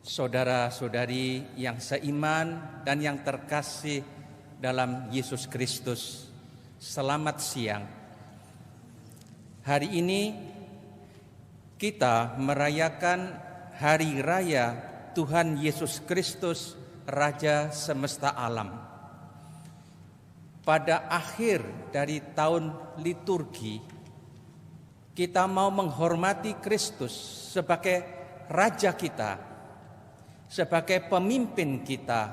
Saudara-saudari yang seiman dan yang terkasih dalam Yesus Kristus, selamat siang. Hari ini kita merayakan Hari Raya Tuhan Yesus Kristus, Raja Semesta Alam. Pada akhir dari tahun liturgi, kita mau menghormati Kristus sebagai Raja kita, sebagai pemimpin kita.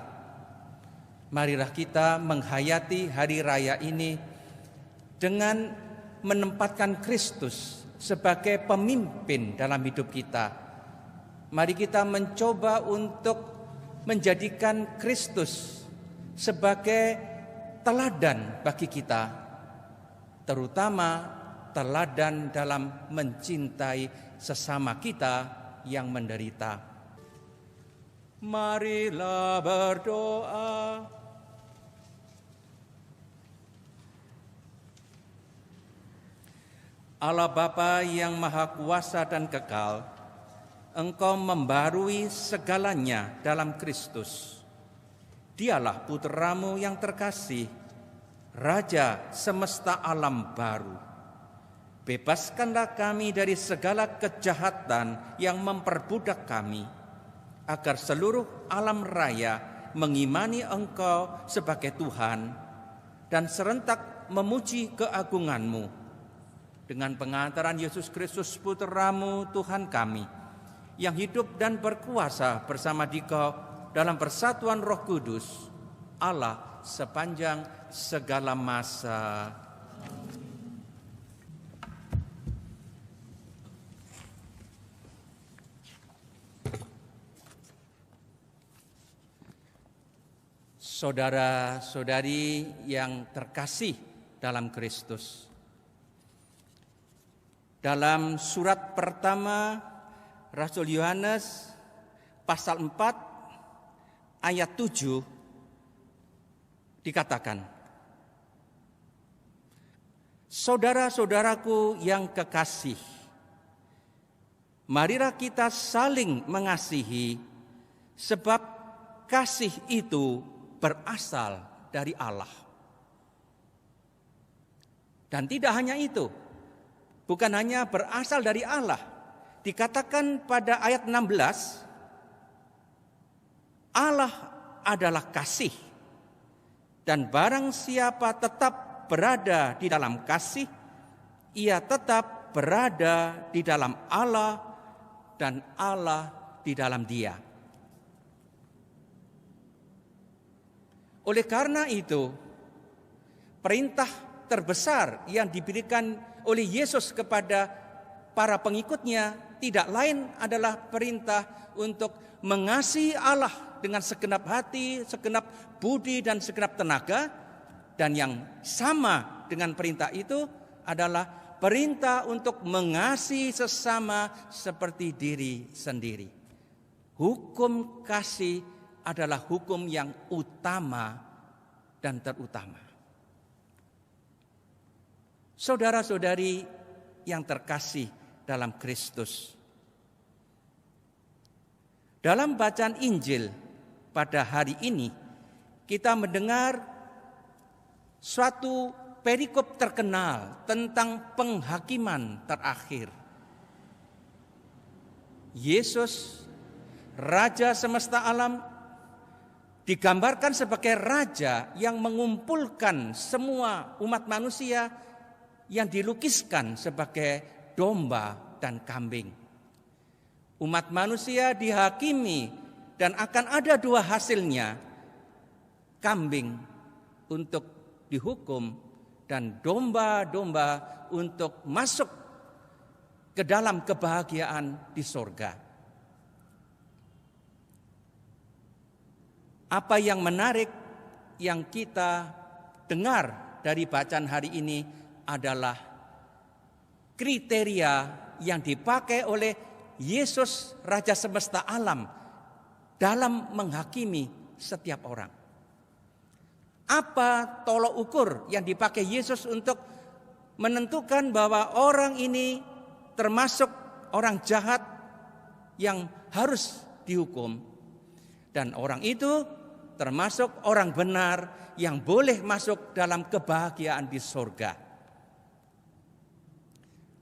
Marilah kita menghayati hari raya ini dengan menempatkan Kristus sebagai pemimpin dalam hidup kita. Mari kita mencoba untuk menjadikan Kristus sebagai teladan bagi kita, terutama teladan dalam mencintai sesama kita yang menderita. Marilah berdoa. Allah Bapa yang Maha Kuasa dan Kekal, Engkau membarui segalanya dalam Kristus. Dialah Putra-Mu yang terkasih, Raja semesta alam baru. Bebaskanlah kami dari segala kejahatan yang memperbudak kami, agar seluruh alam raya mengimani Engkau sebagai Tuhan dan serentak memuji keagungan-Mu. Dengan pengantaran Yesus Kristus Putra-Mu Tuhan kami, yang hidup dan berkuasa bersama Dikau dalam persatuan Roh Kudus, Allah sepanjang segala masa. Saudara-saudari yang terkasih dalam Kristus, dalam surat pertama Rasul Yohanes pasal 4 ayat 7 dikatakan, saudara-saudaraku yang kekasih, marilah kita saling mengasihi, sebab kasih itu berasal dari Allah. Dan tidak hanya itu, bukan hanya berasal dari Allah. Dikatakan pada ayat 16, Allah adalah kasih, dan barang siapa tetap berada di dalam kasih, ia tetap berada di dalam Allah dan Allah di dalam Dia. Oleh karena itu, perintah terbesar yang diberikan oleh Yesus kepada para pengikutnya tidak lain adalah perintah untuk mengasihi Allah dengan segenap hati, segenap budi, dan segenap tenaga. Dan yang sama dengan perintah itu adalah perintah untuk mengasihi sesama seperti diri sendiri. Hukum kasih adalah hukum yang utama dan terutama. Saudara-saudari yang terkasih dalam Kristus, dalam bacaan Injil pada hari ini kita mendengar suatu perikop terkenal tentang penghakiman terakhir. Yesus, Raja semesta alam, digambarkan sebagai raja yang mengumpulkan semua umat manusia yang dilukiskan sebagai domba dan kambing. Umat manusia dihakimi dan akan ada dua hasilnya, kambing untuk dihukum dan domba-domba untuk masuk ke dalam kebahagiaan di sorga. Apa yang menarik yang kita dengar dari bacaan hari ini adalah kriteria yang dipakai oleh Yesus Raja Semesta Alam dalam menghakimi setiap orang. Apa tolok ukur yang dipakai Yesus untuk menentukan bahwa orang ini termasuk orang jahat yang harus dihukum. Dan orang itu termasuk orang benar yang boleh masuk dalam kebahagiaan di surga.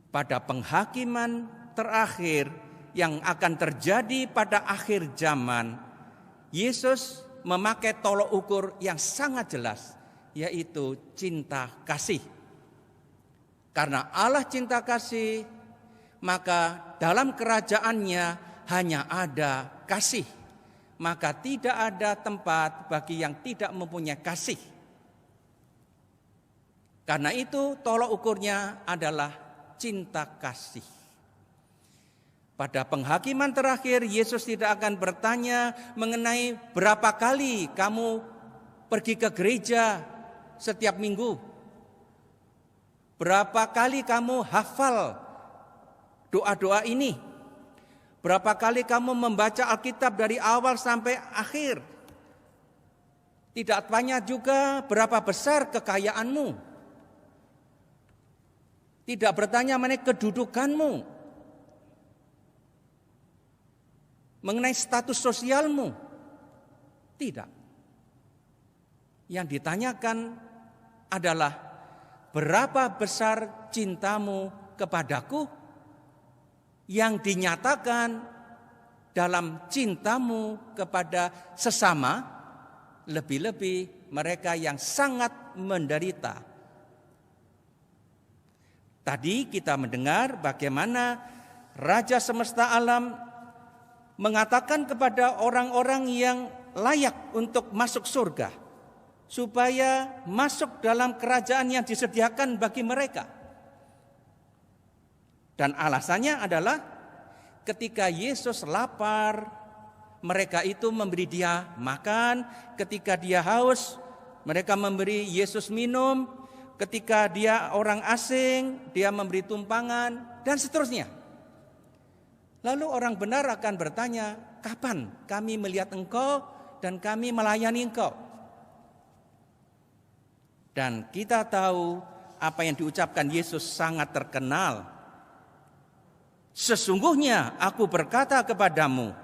Pada penghakiman terakhir yang akan terjadi pada akhir zaman, Yesus memakai tolok ukur yang sangat jelas, yaitu cinta kasih. Karena Allah cinta kasih, maka dalam kerajaannya hanya ada kasih. Maka tidak ada tempat bagi yang tidak mempunyai kasih. Karena itu tolok ukurnya adalah cinta kasih. Pada penghakiman terakhir, Yesus tidak akan bertanya mengenai berapa kali kamu pergi ke gereja setiap minggu. Berapa kali kamu hafal doa-doa ini? Berapa kali kamu membaca Alkitab dari awal sampai akhir? Tidak tanya juga berapa besar kekayaanmu. Tidak bertanya mengenai kedudukanmu, mengenai status sosialmu. Tidak. Yang ditanyakan adalah berapa besar cintamu kepadaku yang dinyatakan dalam cintamu kepada sesama, lebih-lebih mereka yang sangat menderita. Tadi kita mendengar bagaimana Raja semesta alam mengatakan kepada orang-orang yang layak untuk masuk surga, supaya masuk dalam kerajaan yang disediakan bagi mereka. Dan alasannya adalah ketika Yesus lapar, mereka itu memberi dia makan. Ketika dia haus, mereka memberi Yesus minum. Ketika dia orang asing, dia memberi tumpangan, dan seterusnya. Lalu orang benar akan bertanya, kapan kami melihat engkau dan kami melayani engkau? Dan kita tahu apa yang diucapkan Yesus sangat terkenal. Sesungguhnya aku berkata kepadamu,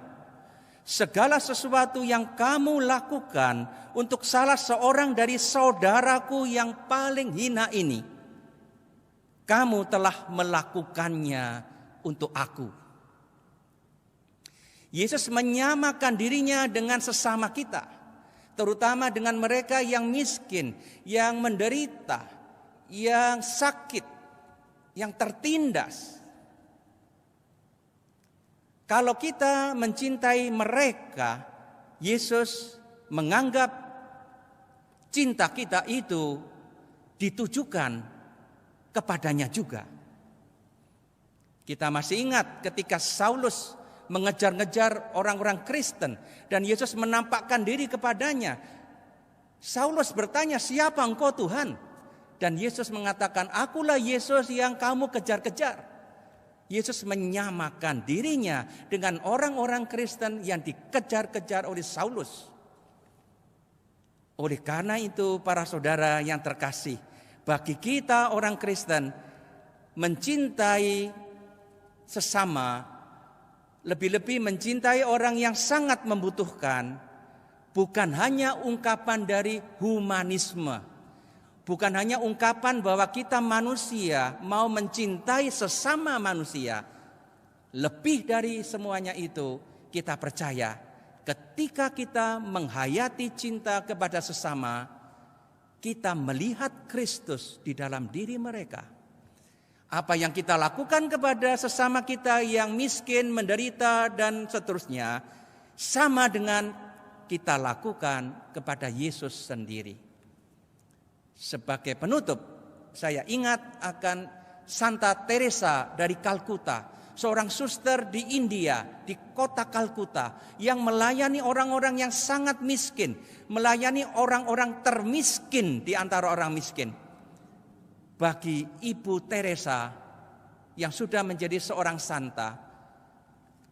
segala sesuatu yang kamu lakukan untuk salah seorang dari saudaraku yang paling hina ini, kamu telah melakukannya untuk aku. Yesus menyamakan dirinya dengan sesama kita, terutama dengan mereka yang miskin, yang menderita, yang sakit, yang tertindas. Kalau kita mencintai mereka, Yesus menganggap cinta kita itu ditujukan kepadanya juga. Kita masih ingat ketika Saulus mengejar-ngejar orang-orang Kristen dan Yesus menampakkan diri kepadanya. Saulus bertanya, siapa engkau Tuhan? Dan Yesus mengatakan, akulah Yesus yang kamu kejar-kejar. Yesus menyamakan dirinya dengan orang-orang Kristen yang dikejar-kejar oleh Saulus. Oleh karena itu, para saudara yang terkasih, bagi kita orang Kristen mencintai sesama, lebih-lebih mencintai orang yang sangat membutuhkan, bukan hanya ungkapan dari humanisme. Bukan hanya ungkapan bahwa kita manusia mau mencintai sesama manusia. Lebih dari semuanya itu, kita percaya ketika kita menghayati cinta kepada sesama, kita melihat Kristus di dalam diri mereka. Apa yang kita lakukan kepada sesama kita yang miskin, menderita, dan seterusnya, sama dengan kita lakukan kepada Yesus sendiri. Sebagai penutup, saya ingat akan Santa Teresa dari Kalkuta, seorang suster di India, di kota Kalkuta, yang melayani orang-orang yang sangat miskin, melayani orang-orang termiskin di antara orang miskin. Bagi Ibu Teresa yang sudah menjadi seorang santa,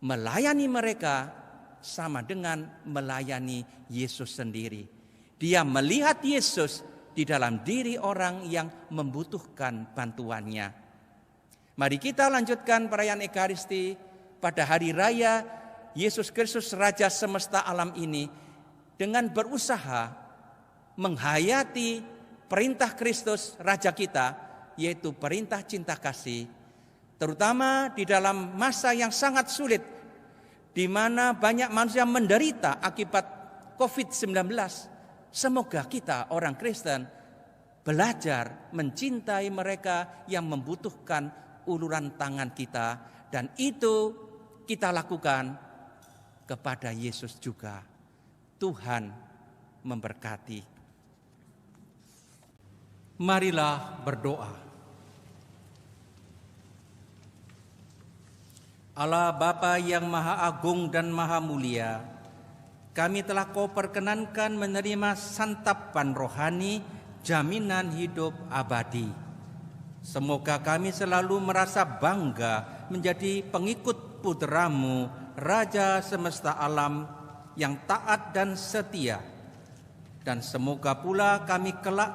melayani mereka sama dengan melayani Yesus sendiri. Dia melihat Yesus di dalam diri orang yang membutuhkan bantuannya. Mari kita lanjutkan perayaan Ekaristi pada hari raya Yesus Kristus Raja semesta alam ini dengan berusaha menghayati perintah Kristus Raja kita, yaitu perintah cinta kasih, terutama di dalam masa yang sangat sulit, di mana banyak manusia menderita akibat COVID-19. Semoga kita orang Kristen belajar mencintai mereka yang membutuhkan uluran tangan kita, dan itu kita lakukan kepada Yesus juga. Tuhan memberkati. Marilah berdoa. Allah Bapa yang Maha Agung dan Maha Mulia, kami telah Kau perkenankan menerima santapan rohani jaminan hidup abadi. Semoga kami selalu merasa bangga menjadi pengikut Putra-Mu, Raja semesta alam yang taat dan setia. Dan semoga pula kami kelak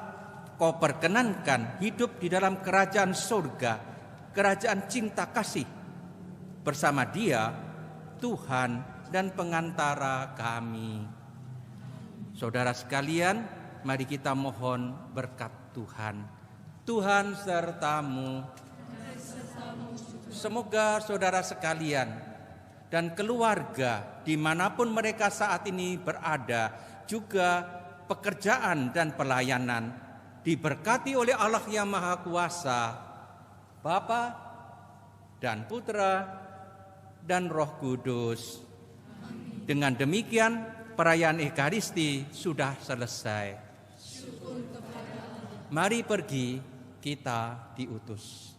Kau perkenankan hidup di dalam kerajaan surga, kerajaan cinta kasih, bersama Dia, Tuhan dan pengantara kami. Saudara sekalian, mari kita mohon berkat Tuhan. Tuhan sertamu. Semoga saudara sekalian dan keluarga dimanapun mereka saat ini berada, juga pekerjaan dan pelayanan, diberkati oleh Allah yang Maha Kuasa, Bapa dan Putra dan Roh Kudus. Dengan demikian perayaan Ekaristi sudah selesai. Mari pergi, kita diutus.